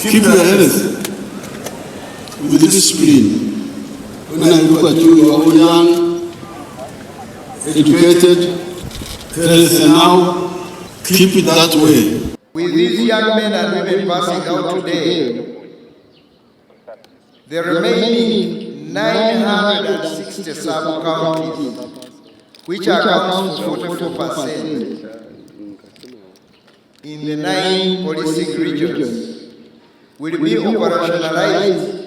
keep your health with discipline. When I look at you, you are all young, educated, healthy now. Keep it that way. With these young men and women passing out today, the remaining 960 sub-counties, which accounts for 44% in the 9 policing regions, will be operationalized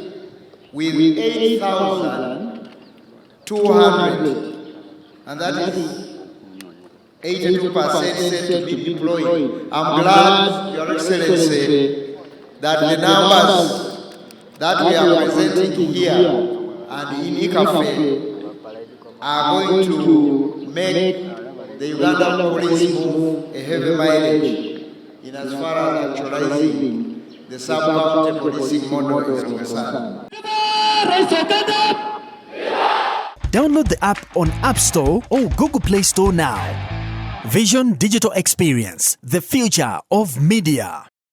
with 8,200, and that is 82% said to be deployed. I'm glad, Your Excellency, that the numbers that we are presenting here and in Ikafe are going to make the Uganda police move a heavy mileage in as far as actualizing the sub-county policing model is concerned. Download the app on App Store or Google Play Store now. Vision Digital Experience, the future of media.